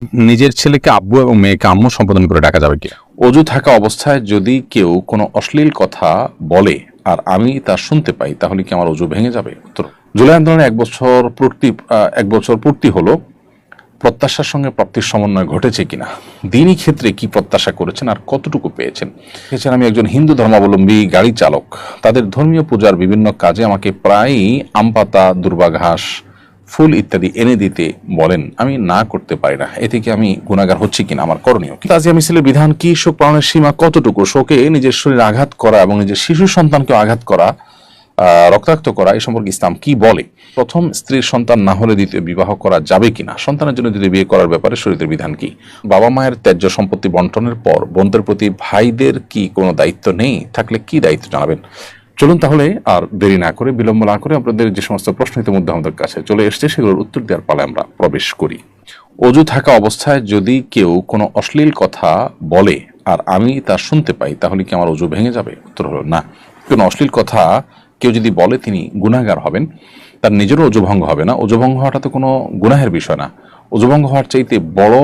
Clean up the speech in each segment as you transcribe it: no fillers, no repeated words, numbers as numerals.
নিজের ছেলেকে আব্বু এবং মেয়েকে আম্মু সম্বোধন করে ডাকা যাবে কি? অজু থাকা অবস্থায় যদি কেউ কোনো অশ্লীল কথা বলে আর আমি তা শুনতে পাই তাহলে কি আমার অজু ভেঙে যাবে? উত্তর, জুলাই আন্দোলনে এক বছর পূর্তি হলো। প্রত্যাশার সঙ্গে প্রাপ্তির সমন্বয় ঘটেছে কিনা, দিনই ক্ষেত্রে কি প্রত্যাশা করেছেন আর কতটুকু পেয়েছেন। এছাড়া আমি একজন হিন্দু ধর্মাবলম্বী গাড়ি চালক, তাদের ধর্মীয় পূজার বিভিন্ন কাজে আমাকে প্রায়ই আম পাতা, দুর্বা ঘাস, ফুল ইত্যাদি এনে দিতে বলেন, আমি না করতে পারি না। এ থেকে আমি গুনাহগার হচ্ছি কিনা, আমার করণীয় কি? তাজিয়া মিছিলের বিধান কি, শোক পালনের সীমা কতটুকু, শোকে নিজের শরীর আঘাত করা এবং নিজের শিশু সন্তানকে আঘাত করা, রক্তাক্ত করা, এই সম্পর্কে ইসলাম কি বলে? প্রথম স্ত্রীর সন্তান না হলে দ্বিতীয় বিবাহ করা যাবে কিনা, সন্তানের জন্য দ্বিতীয় বিয়ে করার ব্যাপারে শরীয়তের বিধান কি? বাবা মায়ের ত্যায্য সম্পত্তি বন্টনের পর বোনদের প্রতি ভাইদের কি কোনো দায়িত্ব নেই? থাকলে কি দায়িত্ব জানাবেন? চলুন তাহলে আর দেরি না করে, বিলম্ব না করে, আপনাদের যে সমস্ত প্রশ্ন ইতিমধ্যে আমাদের কাছে চলে এসছে সেগুলোর উত্তর দেওয়ার পালে আমরা প্রবেশ করি। অজু থাকা অবস্থায় যদি কেউ কোনো অশ্লীল কথা বলে আর আমি তা শুনতে পাই তাহলে কি আমার অজু ভেঙে যাবে? উত্তর হলো না। কোনো অশ্লীল কথা কেউ যদি বলে তিনি গুনাহগার হবেন, তার নিজেরও অজুভঙ্গ হবে না। অজুভঙ্গ হওয়াটা তো কোনো গুনাহের বিষয় না। অজুভঙ্গ হওয়ার চাইতে বড়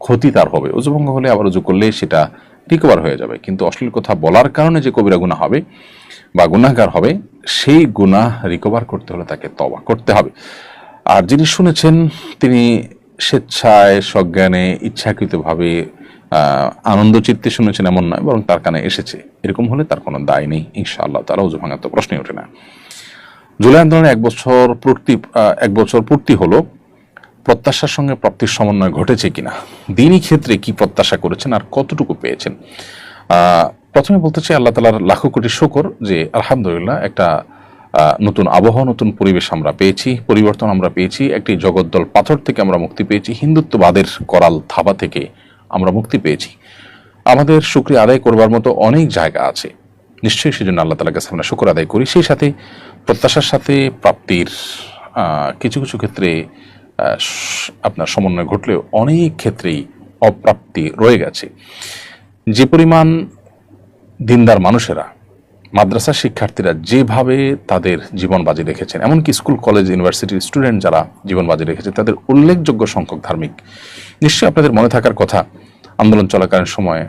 ক্ষতি তার হবে। অজুভঙ্গ হলে আবার অজু করলে সেটা রিকভার হয়ে যাবে, কিন্তু অশ্লীল কথা বলার কারণে যে কবিরা গুনাহ হবে বা গুনাহগার হবে, সেই গুনাহ রিকভার করতে হলে তাকে তওবা করতে হবে। আর যিনি শুনেছেন তিনি স্বেচ্ছায়, সজ্ঞানে, ইচ্ছাকৃতভাবে আনন্দ চিত্তে শুনেছেন এমন নয়, বরং তার কানে এসেছে, এরকম হলে তার কোনো দায় নেই ইনশাআল্লাহ তাআলা। অজু ভাঙার তো প্রশ্নই ওঠে না। জুলাই আন্দোলনে এক বছর পূর্তি হলো। প্রত্যাশার সঙ্গে প্রাপ্তির সমন্বয় ঘটেছে কিনা, দিনই ক্ষেত্রে কি প্রত্যাশা করেছেন আর কতটুকু পেয়েছেন? প্রথমে বলতে চাই আল্লাহ তাআলার লাখো কোটি শুকর যে আলহামদুলিল্লাহ একটা নতুন আবহাওয়া, নতুন পরিবেশ আমরা পেয়েছি, পরিবর্তন আমরা পেয়েছি। একটি জগদ্দল পাথর থেকে আমরা মুক্তি পেয়েছি, হিন্দুত্ববাদের করাল থাবা থেকে আমরা মুক্তি পেয়েছি। আমাদের শুকরিয়া আদায় করবার মতো অনেক জায়গা আছে, নিশ্চয়ই সেজন্য আল্লাহ তাআলার কাছে আমরা শুকর আদায় করি। সেই সাথে প্রত্যাশার সাথে প্রাপ্তির কিছু কিছু ক্ষেত্রে আপনার সমন্বয় ঘটলেও অনেক ক্ষেত্রেই অপ্রাপ্তি রয়ে গেছে। যে পরিমাণ দিনদার মানুষেরা, মাদ্রাসা শিক্ষার্থীরা যেভাবে তাদের জীবন বাজি রেখেছেন, এমনকি স্কুল, কলেজ, ইউনিভার্সিটির স্টুডেন্ট যারা জীবন বাজি রেখেছে, তাদের উল্লেখযোগ্য সংখ্যক ধার্মিক। নিশ্চয়ই আপনাদের মনে থাকার কথা, আন্দোলন চলাকালীন সময়ে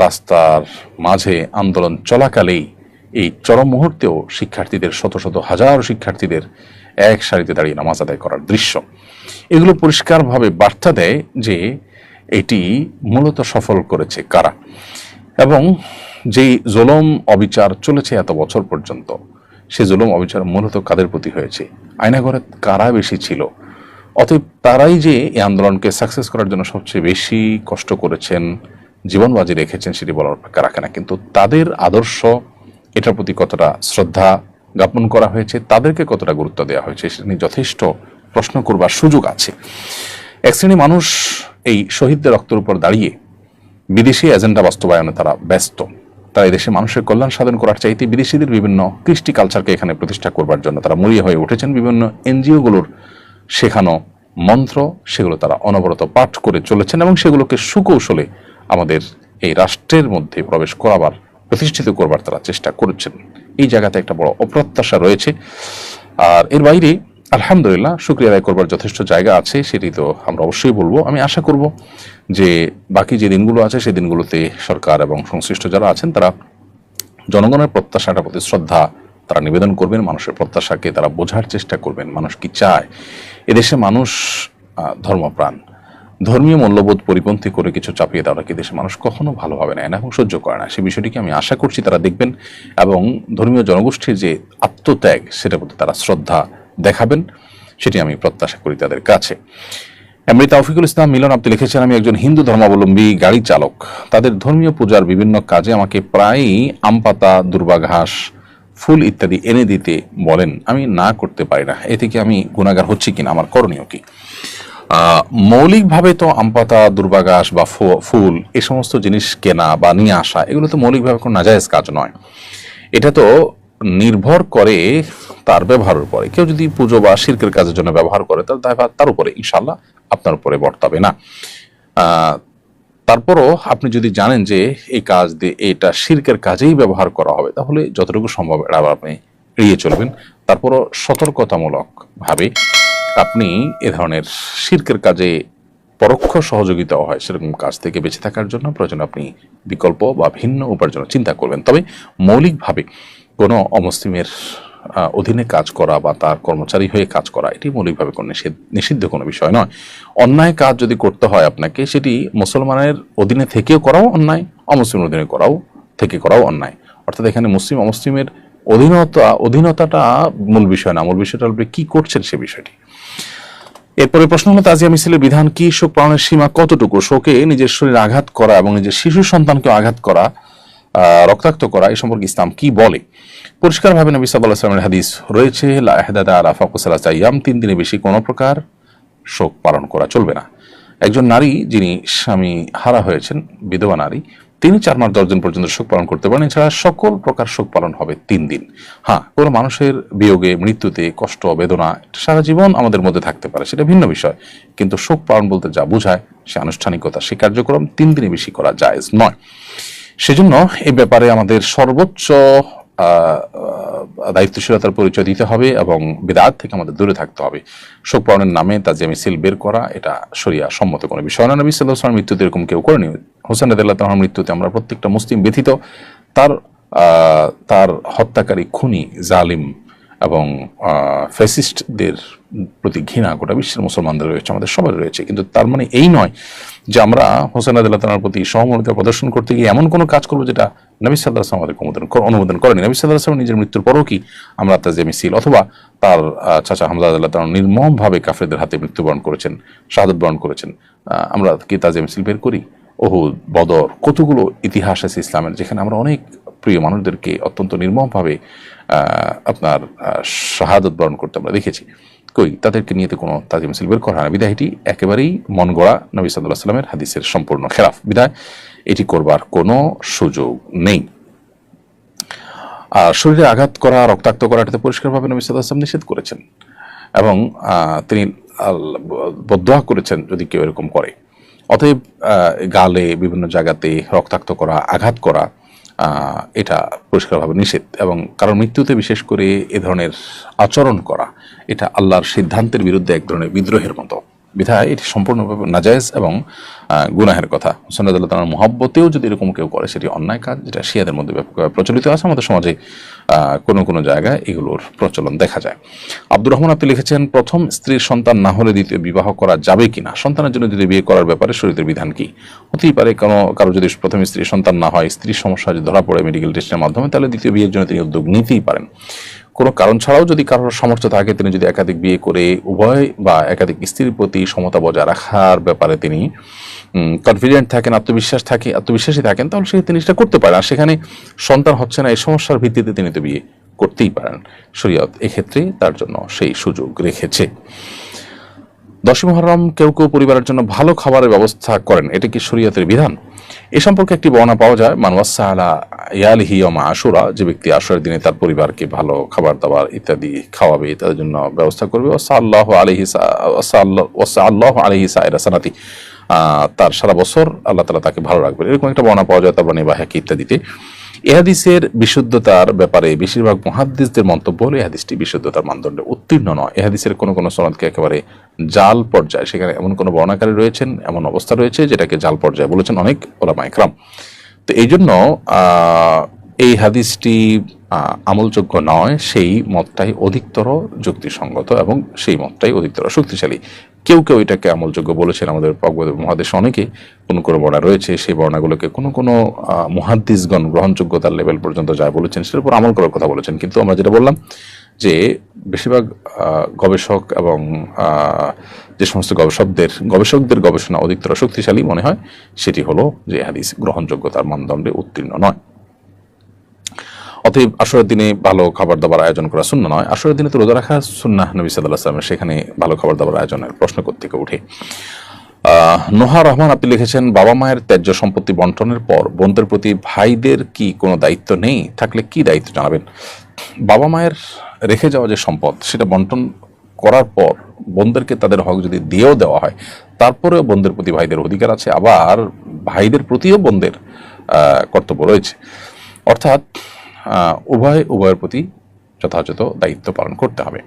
রাস্তার মাঝে আন্দোলন চলাকালেই এই চরম মুহূর্তেও শিক্ষার্থীদের, শত শত হাজার শিক্ষার্থীদের এক সারিতে দাঁড়িয়ে নামাজ আদায় করার দৃশ্য, এগুলো পরিষ্কারভাবে বার্তা দেয় যে এটি মূলত সফল করেছে কারা, এবং যেই জুলুম অবিচার চলেছে এত বছর পর্যন্ত, সে জুলুম অবিচার মূলত কাদের প্রতি হয়েছে, আয়নাঘরে কারা বেশি ছিল। অতএব তারাই যে এই আন্দোলনকে সাকসেস করার জন্য সবচেয়ে বেশি কষ্ট করেছেন, জীবন বাজি রেখেছেন, সেটি বলার অপেক্ষা রাখে না। কিন্তু তাদের আদর্শ, এটার প্রতি কতটা শ্রদ্ধা জ্ঞাপন করা হয়েছে, তাদেরকে কতটা গুরুত্ব দেওয়া হয়েছে, সেটা নিয়ে যথেষ্ট প্রশ্ন করবার সুযোগ আছে। এক শ্রেণী মানুষ এই শহীদদের রক্তের উপর দাঁড়িয়ে বিদেশি এজেন্ডা বাস্তবায়নে তারা ব্যস্ত। তারা এই দেশে মানুষের কল্যাণ সাধন করার চাইতে বিদেশিদের বিভিন্ন কৃষ্টি কালচারকে এখানে প্রতিষ্ঠা করবার জন্য তারা মরিয়া হয়ে উঠেছেন। বিভিন্ন এনজিওগুলোর শেখানো মন্ত্র, সেগুলো তারা অনবরত পাঠ করে চলেছেন এবং সেগুলোকে সুকৌশলে আমাদের এই রাষ্ট্রের মধ্যে প্রবেশ করাবার, প্রতিষ্ঠিত করবার তারা চেষ্টা করছেন। এই জায়গাতে একটা বড় অপ্রত্যাশা রয়েছে। আর এর বাইরে আলহামদুলিল্লাহ শুকরিয়া আদায় করবার যথেষ্ট জায়গা আছে, সেটি তো আমরা অবশ্যই বলবো। আমি আশা করব যে বাকি যে দিনগুলো আছে সেই দিনগুলোতে সরকার এবং সংশ্লিষ্ট যারা আছেন তারা জনগণের প্রত্যাশাটার প্রতি শ্রদ্ধা তারা নিবেদন করবেন, মানুষের প্রত্যাশাকে তারা বোঝার চেষ্টা করবেন, মানুষ কি চায়। এদেশে মানুষ ধর্মপ্রাণ, ধর্মীয় মূল্যবোধ পরিপন্থী করে কিছু চাপিয়ে দেওয়া কি দেশে মানুষ কখনো ভালোভাবে নেয় না এবং সহ্য করে না। সেই বিষয়টিকে আমি আশা করছি তারা দেখবেন এবং ধর্মীয় জনগোষ্ঠীর যে আত্মত্যাগ, সেটার প্রতি তারা শ্রদ্ধা দেখাবেন, সেটি আমি প্রত্যাশা করি তাদের কাছে। এমনি তাওফিকুল ইসলাম মিলন আপনি লিখেছেন, আমি একজন হিন্দু ধর্মাবলম্বী গাড়ি চালক, তাদের ধর্মীয় পূজার বিভিন্ন কাজে আমাকে প্রায়ই আম পাতা, দুর্বা ঘাস, ফুল ইত্যাদি এনে দিতে বলেন, আমি না করতে পারি না। এ থেকে আমি গুনাহগার হচ্ছি কিনা, আমার করণীয় কি? মৌলিকভাবে তো আম পাতা, দুর্বা ঘাস বা ফুল, এই সমস্ত জিনিস কেনা বা নিয়ে আসা, এগুলো তো মৌলিকভাবে কোনো নাজায়েজ কাজ নয়। এটা তো নির্ভর করে তার ব্যবহারের উপরে। কেউ যদি পুজো বা শিরকের কাজের জন্য ব্যবহার করে, তার দায়ভার তার উপরে, ইনশাআল্লাহ আপনার উপরে বর্তাবে না। তারপরও আপনি যদি জানেন যে এই কাজ দিয়ে এটা শিরকের কাজেই ব্যবহার করা হবে, তাহলে যতটুকু সম্ভব আপনি এড়িয়ে চলবেন। তারপরও সতর্কতামূলক ভাবে আপনি এ ধরনের শিরকের কাজে পরোক্ষ সহযোগিতাও হয়, সেরকম কাজ থেকে বেঁচে থাকার জন্য প্রয়োজন আপনি বিকল্প বা ভিন্ন উপার্জনের চিন্তা করবেন। তবে মৌলিকভাবে কোনো অমুসলিমের অধীনে কাজ করা বা তার কর্মচারী হয়ে কাজ করা এটি মৌলিকভাবে কোনো নিষিদ্ধ কোনো বিষয় নয়। অন্যায় কাজ যদি করতে হয় আপনাকে, সেটি মুসলমানের অধীনে থেকেও করাও অন্যায়, অমুসলিমের অধীনে করাও অন্যায়। অর্থাৎ এখানে মুসলিম অমুসলিমের অধীনতাটা মূল বিষয় না, মূল বিষয়টা আপনি কি করছেন সে বিষয়টি। এরপরে প্রশ্ন হলো, তাজিয়া মিছিলের বিধান কি? শোক পালনের সীমা কতটুকু? শোকে নিজের শরীরে আঘাত করা এবং নিজের শিশু সন্তানকে আঘাত করা, রক্তাক্ত করা, এই সম্পর্কে ইসলাম কি বলে? পরিষ্কারভাবে নবী সাল্লাল্লাহু আলাইহি ওয়াসাল্লামের হাদিস রয়েছে, লা ইহদাদা আলা ফাকুসালাসা আইয়াম, 3 দিনের বেশি কোনো প্রকার শোক পালন করা চলবে না। একজন নারী যিনি স্বামী হারা হয়েছেন, বিধবা নারী, তিনি 4 মাস 10 দিন পর্যন্ত শোক পালন করতে পারেন। এছাড়া সকল প্রকার শোক পালন হবে 3 দিন। হ্যাঁ, কোনো মানুষের বিয়োগে, মৃত্যুতে কষ্ট, বেদনা সারা জীবন আমাদের মধ্যে থাকতে পারে, সেটা ভিন্ন বিষয়, কিন্তু শোক পালন বলতে যা বোঝায় সে আনুষ্ঠানিকতা, সে কার্যক্রম 3 দিনে বেশি করা জায়েজ নয়। সেজন্য এই ব্যাপারে আমাদের সর্বোচ্চ দায়িত্বশীলতার পরিচয় দিতে হবে এবং বিদআত থেকে আমাদের দূরে থাকতে হবে। শোক পালনের নামে তাজিয়া মিছিল বের করা এটা শরিয়া সম্মত কোনো বিষয় না। নবী সাল্লাল্লাহু আলাইহি ওয়াসাল্লাম মৃত্যুতে এরকম কেউ করেনি। হোসেন রাদিয়াল্লাহু তাআলার মৃত্যুতে আমরা প্রত্যেকটা মুসলিম ব্যথিত। তার হত্যাকারী, খুনি, জালিম এবং ফ্যাসিস্টদের প্রতি ঘৃণা গোটা বিশ্বের মুসলমানদের রয়েছে, আমাদের সবার রয়েছে। কিন্তু তার মানে এই নয় যে আমরা হোসেন রাদিয়াল্লাহু তাআলার প্রতি সহমর্মিতা প্রদর্শন করতে গিয়ে এমন কোনো কাজ করবো যেটা নবী সাল্লাল্লাহু আলাইহি ওয়াসাল্লাম আমাদের অনুমোদন করেনি। নবী সাল্লাল্লাহু আলাইহি ওয়াসাল্লাম নিজের মৃত্যুর পরও কি আমরা তাজিয়া মিছিল অথবা তার চাচা হামজা রাদিয়াল্লাহু তাআলা নির্মমভাবে কাফেরদের হাতে মৃত্যুবরণ করেছেন, শাহাদাত বরণ করেছেন, আমরা কি তাজিয়া মিছিল বের করি? উহুদ, বদর, কতগুলো ইতিহাস আছে ইসলামের যেখানে আমরা অনেক প্রিয় মানুষদেরকে অত্যন্ত নির্মমভাবে আপনার শাহাদাত বরণ করতে আমরা দেখেছি। কই তাদেরকে নিয়ে তো কোনো তাজিয়া মিছিল বের করা হয় না। বিধায় এটি একেবারেই মন গড়া, নবী সাল্লাল্লাহু আলাইহি ওয়াসাল্লামের হাদিসের সম্পূর্ণ খেলাফ। বিধায় এটি করবার কোনো সুযোগ নেই। আর শরীরে আঘাত করা, রক্তাক্ত করা, এটাতে পরিষ্কারভাবে নবী সাল্লাল্লাহু আলাইহি ওয়াসাল্লাম নিষেধ করেছেন এবং তিনি বদদোয়া করেছেন যদি কেউ এরকম করে। অতএব গালে বিভিন্ন জায়গাতে রক্তাক্ত করা, আঘাত করা এটা পরিষ্কারভাবে নিষেধ। এবং কারণ মৃত্যুতে বিশেষ করে এ ধরনের আচরণ করা এটা আল্লাহর সিদ্ধান্তের বিরুদ্ধে এক ধরনের বিদ্রোহের মতো। বিধায় এটি সম্পূর্ণভাবে নাজায়েজ এবং গুনাহের কথা। হোসেন রাদিয়াল্লাহু তাআলার মুহাব্বতেও যদি এরকম কেউ করে সেটি অন্যায় কাজ, যেটা শিয়াদের মধ্যে ব্যাপকভাবে প্রচলিত আছে। আমাদের সমাজে কোনো কোনো জায়গায় এগুলোর প্রচলন দেখা যায়। আব্দুর রহমান আপনি লিখেছেন, প্রথম স্ত্রীর সন্তান না হলে দ্বিতীয় বিবাহ করা যাবে কিনা? সন্তানের জন্য দ্বিতীয় বিয়ে করার ব্যাপারে শরীয়তের বিধান কি? হতেই পারে কারো যদি প্রথম স্ত্রীর সন্তান না হয়, স্ত্রীর সমস্যা যদি ধরা পড়ে মেডিকেল টেস্টের মাধ্যমে, তাহলে দ্বিতীয় বিয়ের জন্য তিনি উদ্যোগ নিতেই পারেন। কোনো কারণ ছাড়াও যদি কারোর সামর্থ্য থাকে, তিনি যদি একাধিক বিয়ে করে উভয় বা একাধিক স্ত্রীর প্রতি সমতা বজায় রাখার ব্যাপারে তিনি কনফিডেন্ট থাকেন, আত্মবিশ্বাসী থাকেন, তাহলে সে তিনি সেটা করতে পারেন। আর সেখানে সন্তান হচ্ছে না এই সমস্যার ভিত্তিতে তিনি তো বিয়ে করতেই পারেন। শরীয়ত এক্ষেত্রে তার জন্য সেই সুযোগ রেখেছে। 10 মুহররম কেউ কেউ পরিবারের জন্য ভালো খাবারের ব্যবস্থা করেন, এটা কি শরীয়তের বিধান? এ সম্পর্কে একটি বর্ণনা পাওয়া যায়, মান ওয়াসা আলা ইয়ালিহি ইয়াউমা আশুরা, যে ব্যক্তি আশুরার দিনে তার পরিবারকে ভালো খাবার দাবার ইত্যাদি খাওয়াবে, তাদের জন্য ব্যবস্থা করবে, ওয়াসাল্লাহু আলাইহি সাইরা সানাতি, তার সারা বছর আল্লাহ তাআলা তাকে ভালো রাখবেন, এরকম একটা বর্ণনা পাওয়া যায় তারপর বাহকি ইত্যাদিতে। এ হাদিসের বিশুদ্ধতার ব্যাপারে বেশিরভাগ মুহাদ্দিসদের মন্তব্য হলো এই হাদিসটি বিশুদ্ধতার মানদণ্ডে উত্তীর্ণ নয়। এই হাদিসের কোনো কোনো সনদকে একেবারে জাল পর্যায়ে, সেখানে এমন কোনো বর্ণাকারী রয়েছেন, এমন অবস্থা রয়েছে যেটাকে জাল পর্যায়ে বলেছেন অনেক উলামায়ে কেরাম। তো এই জন্য এই হাদিসটি আমলযোগ্য নয়, সেই মতটাই অধিকতর যুক্তিসঙ্গত এবং সেই মতটাই অধিকতর শক্তিশালী। কেউ কেউ এটাকে আমলযোগ্য বলেছেন, আমাদের মহাদেশে অনেকে কোনো কোনো বর্ণনা রয়েছে, সেই বর্ণাগুলোকে কোনো কোনো মুহাদ্দিসগণ গ্রহণযোগ্যতার লেভেল পর্যন্ত যায় বলেছেন, সেটার উপর আমল করার কথা বলেছেন। কিন্তু আমরা যেটা বললাম যে বেশিরভাগ গবেষক এবং যে সমস্ত গবেষকদের গবেষণা অধিকতর শক্তিশালী মনে হয়, সেটি হলো যে হাদিস গ্রহণযোগ্যতার মানদণ্ডে উত্তীর্ণ নয়। অতএব আশুরার দিনে ভালো খাবার দাবার আয়োজন করা সুন্নাহ নয়। আশুরার দিনে তো রোজা রাখা সুন্নাহ নবী সাল্লাল্লাহু আলাইহি ওয়াসাল্লামের, সেখানে ভালো খাবার দাবার আয়োজনের প্রশ্ন কোত্থেকে ওঠে? নোহা রহমান আপনি লিখেছেন, বাবা মায়ের ত্যায্য সম্পত্তি বন্টনের পর বোনদের প্রতি ভাইদের কি কোনো দায়িত্ব নেই? থাকলে কি দায়িত্ব জানাবেন? বাবা মায়ের রেখে যাওয়া যে সম্পদ, সেটা বন্টন করার পর বোনদেরকে তাদের হক যদি দিয়েও দেওয়া হয়, তারপরেও বোনদের প্রতি ভাইদের অধিকার আছে, আবার ভাইদের প্রতিও বোনদের কর্তব্য রয়েছে। অর্থাৎ উভয়ের প্রতি যথাযথ দায়িত্ব পালন করতে হবে।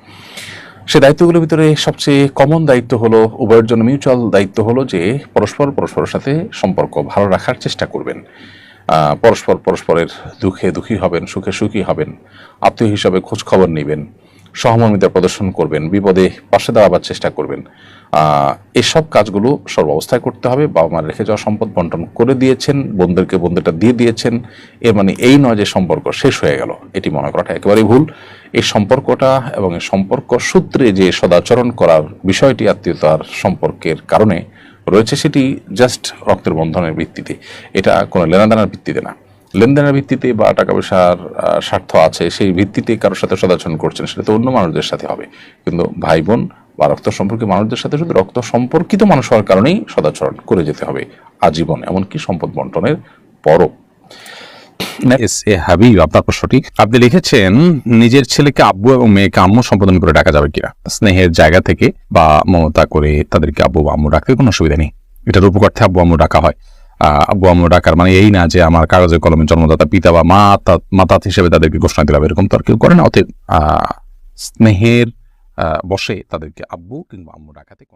সে দায়িত্বগুলোর ভিতরে সবচেয়ে কমন দায়িত্ব হলো, উভয়ের জন্য মিউচুয়াল দায়িত্ব হলো যে পরস্পরের সাথে সম্পর্ক ভালো রাখার চেষ্টা করবেন। পরস্পরের দুঃখে দুঃখী হবেন, সুখে সুখী হবেন, আত্মীয় হিসাবে খোঁজ খবর নেবেন, সহমর্মিতা প্রদর্শন করবেন, বিপদে পাশে দাঁড়াবার চেষ্টা করবেন। এসব কাজগুলো সর্বাবস্থায় করতে হবে। বাবা মার রেখে যাওয়া সম্পদ বন্টন করে দিয়েছেন, বোনদেরকে বোনদেরটা দিয়ে দিয়েছেন, এর মানে এই নয় যে সম্পর্ক শেষ হয়ে গেল, এটি মনে করাটা একেবারেই ভুল। এই সম্পর্কটা এবং এই সম্পর্ক সূত্রে যে সদাচরণ করার বিষয়টি আত্মীয়তার সম্পর্কের কারণে রয়েছে, সেটি জাস্ট রক্তের বন্ধনের ভিত্তিতে, এটা কোনো লেনাদেনার ভিত্তিতে না। লেনদেনের ভিত্তিতে বা টাকা পয়সার স্বার্থ আছে সেই ভিত্তিতে কারোর সাথে সদাচরণ করছেন, সেটা তো অন্য মানুষদের সাথে হবে। কিন্তু ভাই বোন বা রক্ত সম্পর্কীয় মানুষদের সাথে শুধু রক্ত সম্পর্কিত মানুষ হওয়ার কারণেই সদাচরণ করে যেতে হবে আজীবন, এমনকি সম্পদ বন্টনের পরও। এস এ হাবিব, আপনার প্রশ্নটি আপনি লিখেছেন, নিজের ছেলেকে আব্বু এবং মেয়েকে আম্মু সম্বোধন করে ডাকা যাবে কিনা? স্নেহের জায়গা থেকে বা মমতা করে তাদেরকে আব্বু বা আম্মু ডাকতে কোনো অসুবিধা নেই। এটার উপকার্থে আব্বু আম্মু ডাকা হয়। আব্বু আম্মু ডাকার মানে এই না যে আমার কাগজে কলমে জন্মদাতা পিতা বা মাতা হিসেবে তাদেরকে ঘোষণা দিলাম, এরকম তো আর কেউ করে না। অতএব স্নেহের বসে তাদেরকে আব্বু কিংবা আম্মু ডাকাতে কোনো